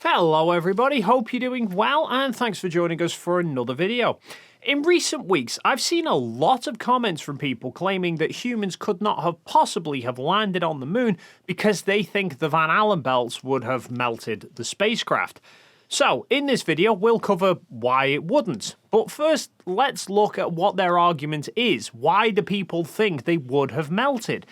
Hello everybody, hope you're doing well and thanks for joining us for another video. In recent weeks, I've seen a lot of comments from people claiming that humans could not have possibly have landed on the moon because they think the Van Allen belts would have melted the spacecraft. So, in this video, we'll cover why it wouldn't. But first, let's look at what their argument is. Why do people think they would have melted?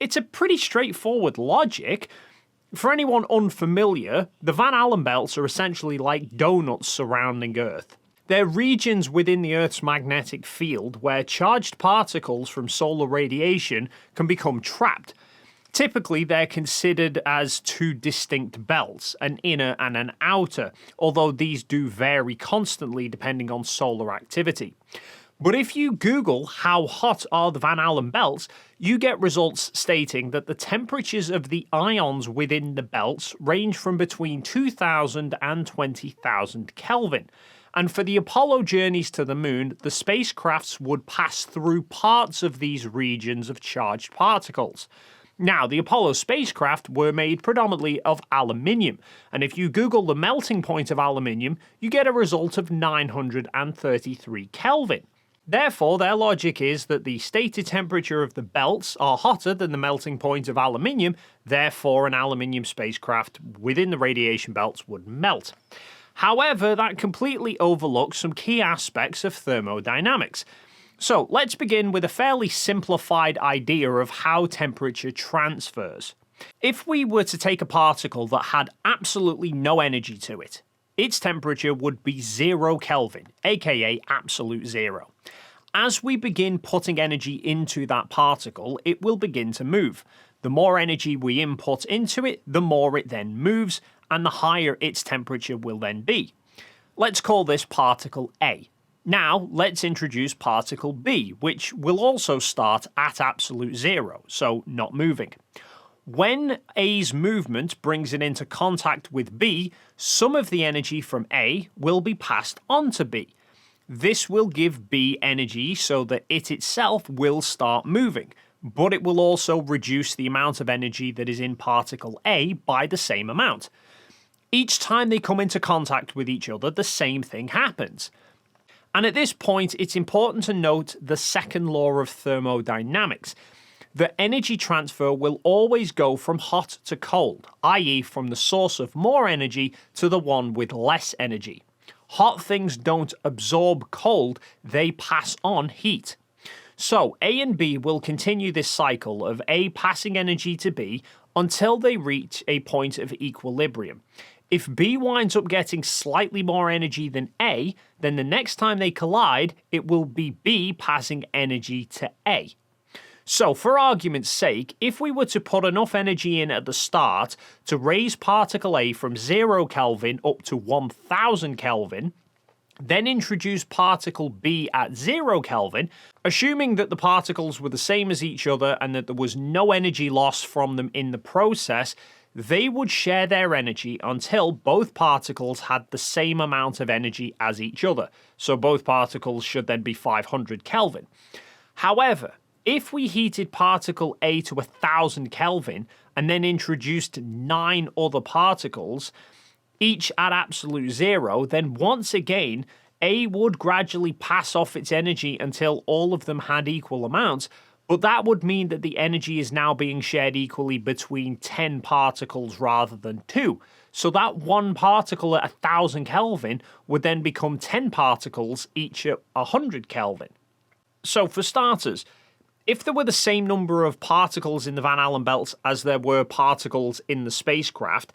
It's a pretty straightforward logic. For anyone unfamiliar, the Van Allen belts are essentially like donuts surrounding Earth. They're regions within the Earth's magnetic field where charged particles from solar radiation can become trapped. Typically, they're considered as two distinct belts, an inner and an outer, although these do vary constantly depending on solar activity. But if you Google how hot are the Van Allen belts, you get results stating that the temperatures of the ions within the belts range from between 2000 and 20,000 Kelvin. And for the Apollo journeys to the moon, the spacecrafts would pass through parts of these regions of charged particles. Now, the Apollo spacecraft were made predominantly of aluminium, and if you Google the melting point of aluminium, you get a result of 933 Kelvin. Therefore, their logic is that the stated temperature of the belts are hotter than the melting point of aluminium, therefore an aluminium spacecraft within the radiation belts would melt. However, that completely overlooks some key aspects of thermodynamics. So, let's begin with a fairly simplified idea of how temperature transfers. If we were to take a particle that had absolutely no energy to it, its temperature would be 0 Kelvin, aka absolute zero. As we begin putting energy into that particle, it will begin to move. The more energy we input into it, the more it then moves, and the higher its temperature will then be. Let's call this particle A. Now, let's introduce particle B, which will also start at absolute zero, so not moving. When A's movement brings it into contact with B, some of the energy from A will be passed on to B. This will give B energy so that it itself will start moving, but it will also reduce the amount of energy that is in particle A by the same amount. Each time they come into contact with each other, the same thing happens. And at this point, it's important to note the second law of thermodynamics. The energy transfer will always go from hot to cold, i.e. from the source of more energy to the one with less energy. Hot things don't absorb cold, they pass on heat. So A and B will continue this cycle of A passing energy to B until they reach a point of equilibrium. If B winds up getting slightly more energy than A, then the next time they collide, it will be B passing energy to A. So, for argument's sake, if we were to put enough energy in at the start to raise particle A from 0 Kelvin up to 1000 Kelvin, then introduce particle B at 0 Kelvin, assuming that the particles were the same as each other and that there was no energy loss from them in the process, they would share their energy until both particles had the same amount of energy as each other. So both particles should then be 500 Kelvin. However, if we heated particle A to 1000 Kelvin and then introduced 9 other particles, each at absolute zero, then once again, A would gradually pass off its energy until all of them had equal amounts, but that would mean that the energy is now being shared equally between 10 particles rather than 2. So that one particle at 1000 Kelvin would then become 10 particles each at 100 Kelvin. So for starters, if there were the same number of particles in the Van Allen belts as there were particles in the spacecraft,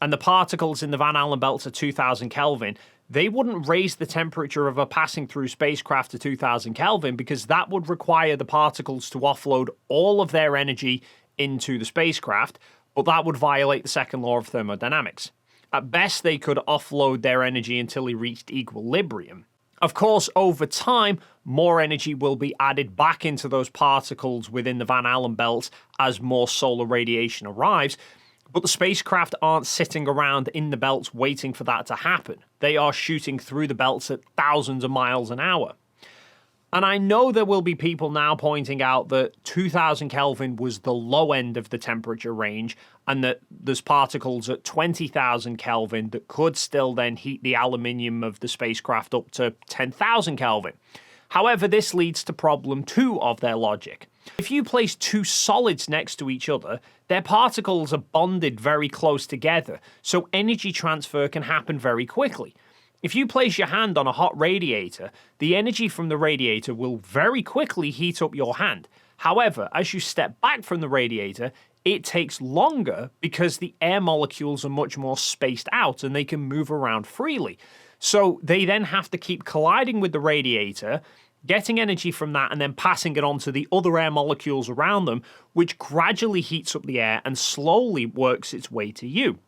and the particles in the Van Allen belts are 2000 Kelvin, they wouldn't raise the temperature of a passing through spacecraft to 2000 Kelvin because that would require the particles to offload all of their energy into the spacecraft, but that would violate the second law of thermodynamics. At best, they could offload their energy until it reached equilibrium. Of course, over time, more energy will be added back into those particles within the Van Allen belts as more solar radiation arrives, but the spacecraft aren't sitting around in the belts waiting for that to happen. They are shooting through the belts at thousands of miles an hour. And I know there will be people now pointing out that 2000 Kelvin was the low end of the temperature range and that there's particles at 20,000 Kelvin that could still then heat the aluminium of the spacecraft up to 10,000 Kelvin. However, this leads to problem 2 of their logic. If you place two solids next to each other, their particles are bonded very close together, so energy transfer can happen very quickly. If you place your hand on a hot radiator, the energy from the radiator will very quickly heat up your hand. However, as you step back from the radiator, it takes longer because the air molecules are much more spaced out and they can move around freely. So they then have to keep colliding with the radiator, getting energy from that and then passing it on to the other air molecules around them, which gradually heats up the air and slowly works its way to you.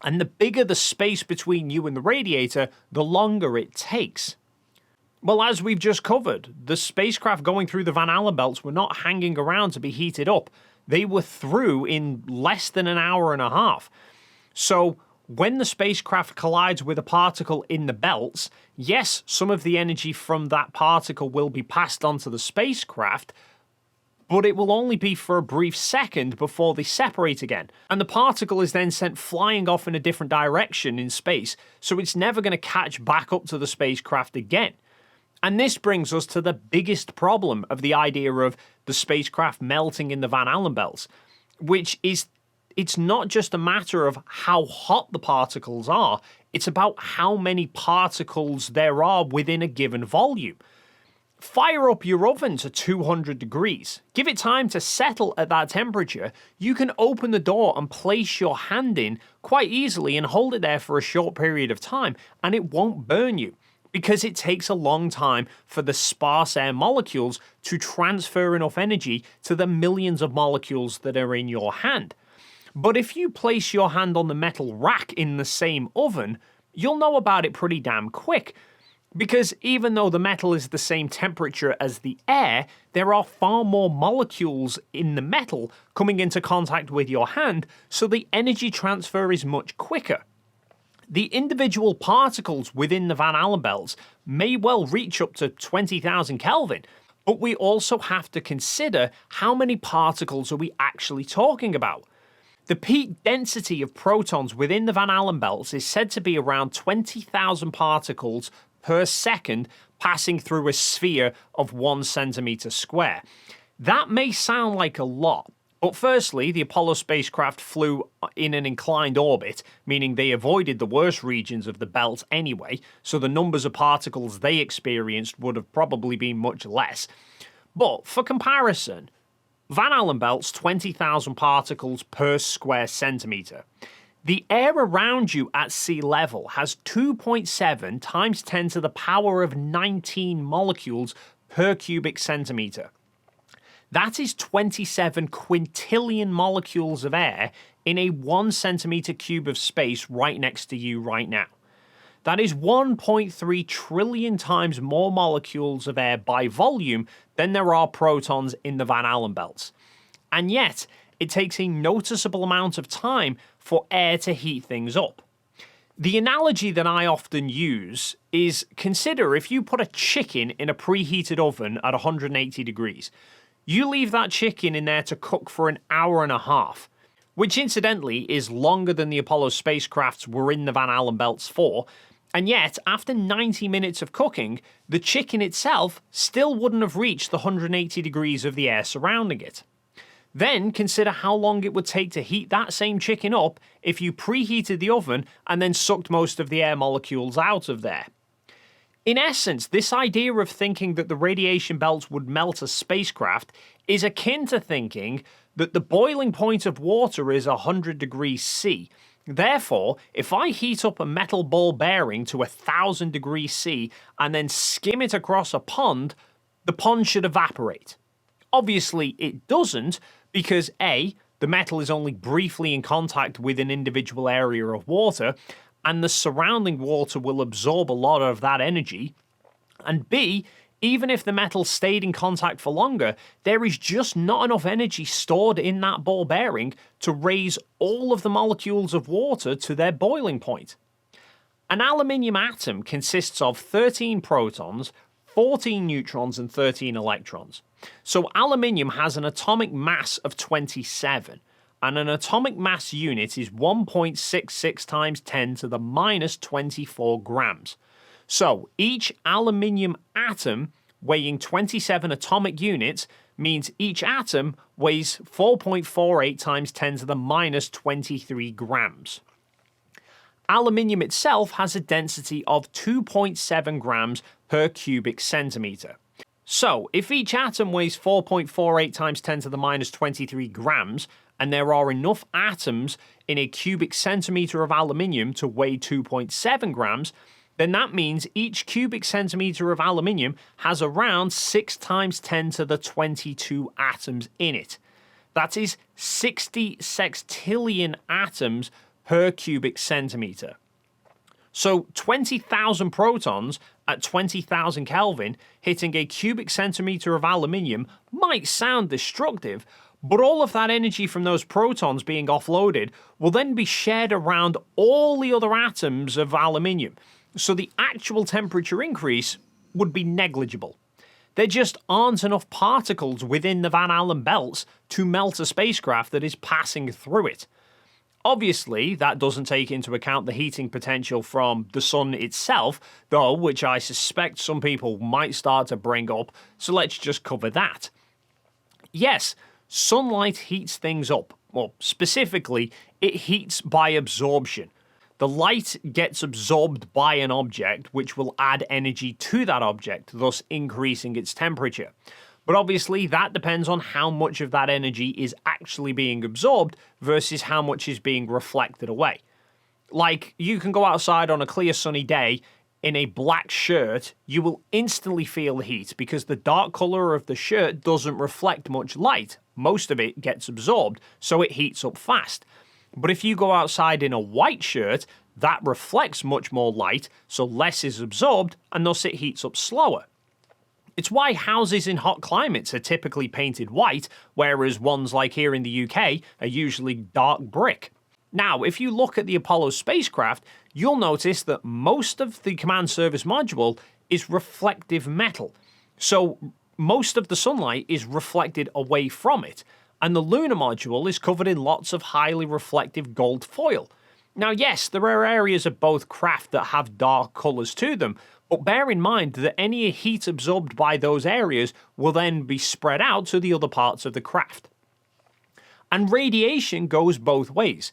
And the bigger the space between you and the radiator, the longer it takes. Well, as we've just covered, the spacecraft going through the Van Allen belts were not hanging around to be heated up. They were through in less than an hour and a half. So when the spacecraft collides with a particle in the belts, yes, some of the energy from that particle will be passed on to the spacecraft, but it will only be for a brief second before they separate again. And the particle is then sent flying off in a different direction in space, so it's never going to catch back up to the spacecraft again. And this brings us to the biggest problem of the idea of the spacecraft melting in the Van Allen belts, which is it's not just a matter of how hot the particles are, it's about how many particles there are within a given volume. Fire up your oven to 200 degrees. Give it time to settle at that temperature. You can open the door and place your hand in quite easily and hold it there for a short period of time, and it won't burn you because it takes a long time for the sparse air molecules to transfer enough energy to the millions of molecules that are in your hand. But if you place your hand on the metal rack in the same oven, you'll know about it pretty damn quick. Because even though the metal is the same temperature as the air, there are far more molecules in the metal coming into contact with your hand, so the energy transfer is much quicker. The individual particles within the Van Allen belts may well reach up to 20,000 Kelvin, but we also have to consider how many particles are we actually talking about. The peak density of protons within the Van Allen belts is said to be around 20,000 particles per second passing through a sphere of 1 centimeter square. That may sound like a lot, but firstly, the Apollo spacecraft flew in an inclined orbit, meaning they avoided the worst regions of the belt anyway, so the numbers of particles they experienced would have probably been much less. But for comparison, Van Allen belt's 20,000 particles per square centimeter. The air around you at sea level has 2.7 times 10 to the power of 19 molecules per cubic centimeter. That is 27 quintillion molecules of air in a 1 centimeter cube of space right next to you right now. That is 1.3 trillion times more molecules of air by volume than there are protons in the Van Allen belts. And yet, it takes a noticeable amount of time for air to heat things up. The analogy that I often use is, consider if you put a chicken in a preheated oven at 180 degrees. You leave that chicken in there to cook for an hour and a half, which incidentally is longer than the Apollo spacecrafts were in the Van Allen belts for, and yet after 90 minutes of cooking, the chicken itself still wouldn't have reached the 180 degrees of the air surrounding it. Then consider how long it would take to heat that same chicken up if you preheated the oven and then sucked most of the air molecules out of there. In essence, this idea of thinking that the radiation belts would melt a spacecraft is akin to thinking that the boiling point of water is 100 degrees C. Therefore, if I heat up a metal ball bearing to 1,000 degrees C and then skim it across a pond, the pond should evaporate. Obviously, it doesn't, because A, the metal is only briefly in contact with an individual area of water, and the surrounding water will absorb a lot of that energy, and B, even if the metal stayed in contact for longer, there is just not enough energy stored in that ball bearing to raise all of the molecules of water to their boiling point. An aluminium atom consists of 13 protons, 14 neutrons and 13 electrons. So aluminium has an atomic mass of 27, and an atomic mass unit is 1.66 times 10 to the minus 24 grams. So each aluminium atom weighing 27 atomic units means each atom weighs 4.48 times 10 to the minus 23 grams. Aluminium itself has a density of 2.7 grams per cubic centimeter. So, if each atom weighs 4.48 times 10 to the minus 23 grams, and there are enough atoms in a cubic centimeter of aluminium to weigh 2.7 grams, then that means each cubic centimeter of aluminium has around 6 times 10 to the 22 atoms in it. That is 60 sextillion atoms per cubic centimeter. So 20,000 protons at 20,000 Kelvin hitting a cubic centimeter of aluminium might sound destructive, but all of that energy from those protons being offloaded will then be shared around all the other atoms of aluminium, so the actual temperature increase would be negligible. There just aren't enough particles within the Van Allen belts to melt a spacecraft that is passing through it. Obviously, that doesn't take into account the heating potential from the sun itself, though, which I suspect some people might start to bring up, so let's just cover that. Yes, sunlight heats things up. Well, specifically, it heats by absorption. The light gets absorbed by an object, which will add energy to that object, thus increasing its temperature. But obviously, that depends on how much of that energy is actually being absorbed versus how much is being reflected away. Like, you can go outside on a clear sunny day in a black shirt, you will instantly feel the heat because the dark color of the shirt doesn't reflect much light. Most of it gets absorbed, so it heats up fast. But if you go outside in a white shirt, that reflects much more light, so less is absorbed, and thus it heats up slower. It's why houses in hot climates are typically painted white, whereas ones like here in the UK are usually dark brick. Now, if you look at the Apollo spacecraft, you'll notice that most of the command service module is reflective metal. So most of the sunlight is reflected away from it, and the lunar module is covered in lots of highly reflective gold foil. Now, yes, there are areas of both craft that have dark colours to them, but bear in mind that any heat absorbed by those areas will then be spread out to the other parts of the craft. And radiation goes both ways.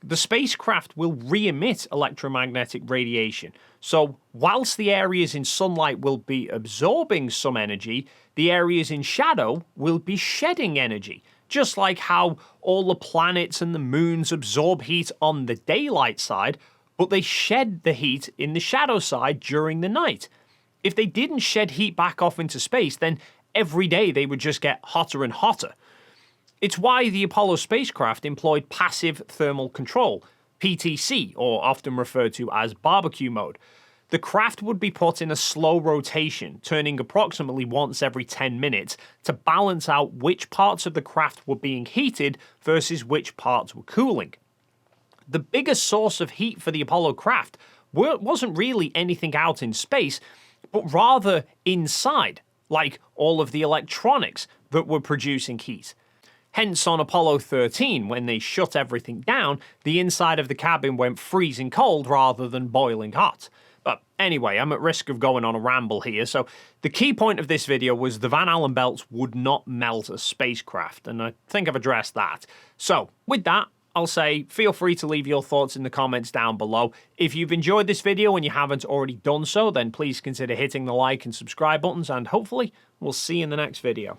The spacecraft will re-emit electromagnetic radiation, so whilst the areas in sunlight will be absorbing some energy, the areas in shadow will be shedding energy, just like how all the planets and the moons absorb heat on the daylight side, but they shed the heat in the shadow side during the night. If they didn't shed heat back off into space, then every day they would just get hotter and hotter. It's why the Apollo spacecraft employed passive thermal control, PTC, or often referred to as barbecue mode. The craft would be put in a slow rotation, turning approximately once every 10 minutes to balance out which parts of the craft were being heated versus which parts were cooling. The biggest source of heat for the Apollo craft wasn't really anything out in space, but rather inside, like all of the electronics that were producing heat. Hence, on Apollo 13, when they shut everything down, the inside of the cabin went freezing cold rather than boiling hot. But anyway, I'm at risk of going on a ramble here, so the key point of this video was the Van Allen belts would not melt a spacecraft, and I think I've addressed that. So, with that, I'll say feel free to leave your thoughts in the comments down below. If you've enjoyed this video and you haven't already done so, then please consider hitting the like and subscribe buttons, and hopefully we'll see you in the next video.